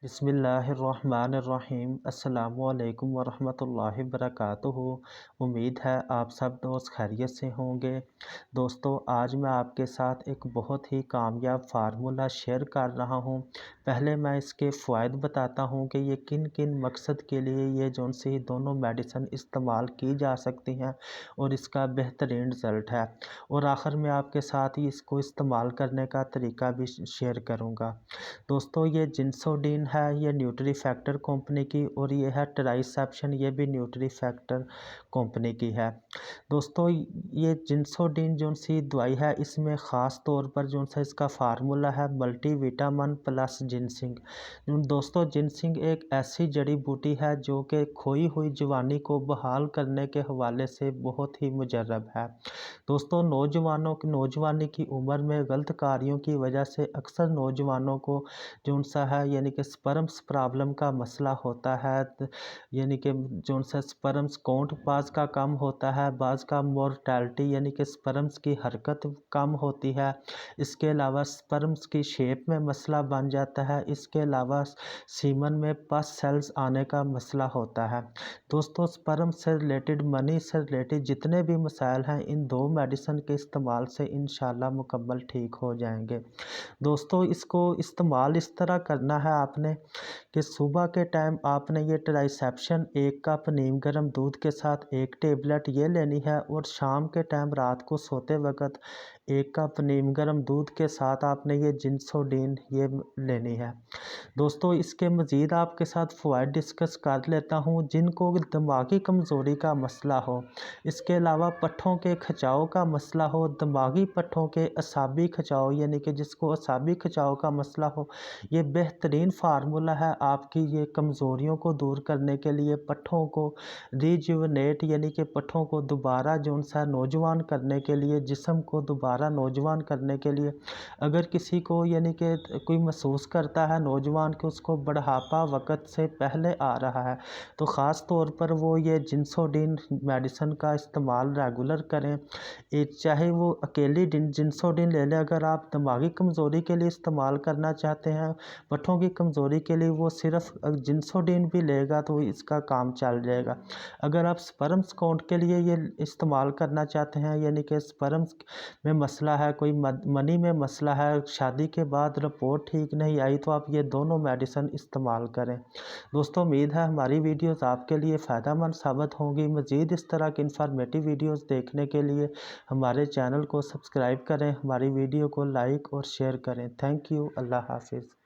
बिस्मिल्लाहिर्रहमानिर्रहीम अस्सलामुअलैकुम वरहमतुल्लाहि वबरकातुहू। उम्मीद है आप सब दोस्त खैरियत से होंगे। दोस्तों, आज मैं आपके साथ एक बहुत ही कामयाब फार्मूला शेयर कर रहा हूं। पहले मैं इसके फ़ायदे बताता हूं कि ये किन किन मकसद के लिए ये जौन सी दोनों मेडिसिन इस्तेमाल की जा सकती हैं और इसका बेहतरीन रिज़ल्ट है। और आखिर में आपके साथ ही इसको इस्तेमाल करने का तरीका भी शेयर करूँगा। दोस्तों, ये जिंसोडीन है, ये न्यूट्री फैक्टर कंपनी की, और ये है ट्राइसेप्शन, ये भी न्यूट्री फैक्टर कंपनी की है। दोस्तों, ये जिंसोडीन जो सी दवाई है, इसमें ख़ास तौर पर जो सा इसका फार्मूला है मल्टीविटामिन प्लस जिनसिंग। दोस्तों, जिनसिंग एक ऐसी जड़ी बूटी है जो कि खोई हुई जवानी को बहाल करने के हवाले से बहुत ही मुजर्रब है। दोस्तों, नौजवानी की उम्र में गलत कार्यों की वजह से अक्सर नौजवानों को जो सा है यानी कि स्पर्म्स प्रॉब्लम का मसला होता है। यानी कि जो सा स्पर्म्स काउंट बाज़ का कम होता है, बाज़ का मोर्टेलिटी यानी कि स्पर्म्स की हरकत कम होती है। इसके अलावा स्पर्म्स की शेप में मसला बन जाता है। इसके अलावा सीमन में पस सेल्स आने का मसला होता है। दोस्तों, स्पर्म से रिलेटेड, मनी से रिलेटेड जितने भी मसाइल हैं, इन दो मेडिसिन के इस्तेमाल से इंशाल्लाह मुकम्मल ठीक हो जाएंगे। दोस्तों, इसको इस्तेमाल इस तरह करना है आपने कि सुबह के टाइम आपने ये ट्राइसेप्शन 1 कप नीम गर्म दूध के साथ 1 टेबलेट ये लेनी है, और शाम के टाइम रात को सोते वक्त 1 कप नीम गर्म दूध के साथ आपने ये जिंसोडीन ये लेनी है। दोस्तों, इसके मज़ीद आपके साथ फ़वाइद डिस्कस कर लेता हूँ। जिनको दिमागी कमज़ोरी का मसला हो, इसके अलावा पट्ठों के खिंचाव का मसला हो, दिमागी पट्ठों के असाबी खिंचाव यानी कि जिसको असाबी खिंचाव का मसला हो, ये बेहतरीन फार्मूला है आपकी ये कमज़ोरियों को दूर करने के लिए, पट्ठों को रिजुवनेट यानी कि पट्ठों को दोबारा जो सा नौजवान करने के लिए, जिस्म को दोबारा नौजवान करने के लिए। अगर किसी को यानी कि कोई महसूस करता है नौजवान कि उसको बुढ़ापा वक़्त से पहले आ रहा है, तो ख़ास तौर पर वो ये जिंसोडीन मेडिसिन का इस्तेमाल रेगुलर करें। चाहे वो अकेली जिंसोडीन ले लें, अगर आप दिमागी कमज़ोरी के लिए इस्तेमाल करना चाहते हैं, पट्ठों की कमज़ोरी के लिए वो सिर्फ जिंसोडीन भी लेगा तो इसका काम चल जाएगा। अगर आप स्पर्म्स काउंट के लिए ये इस्तेमाल करना चाहते हैं, यानी कि स्पर्म्स में मसला है, कोई मनी में मसला है, शादी के बाद रिपोर्ट ठीक नहीं आई, तो आप ये दोनों मेडिसिन इस्तेमाल करें। दोस्तों, उम्मीद है हमारी वीडियोस आपके लिए फ़ायदेमंद साबित होंगी। मज़ीद इस तरह की इंफॉर्मेटिव वीडियोस देखने के लिए हमारे चैनल को सब्सक्राइब करें, हमारी वीडियो को लाइक और शेयर करें। Thank you. अल्लाह हाफिज़।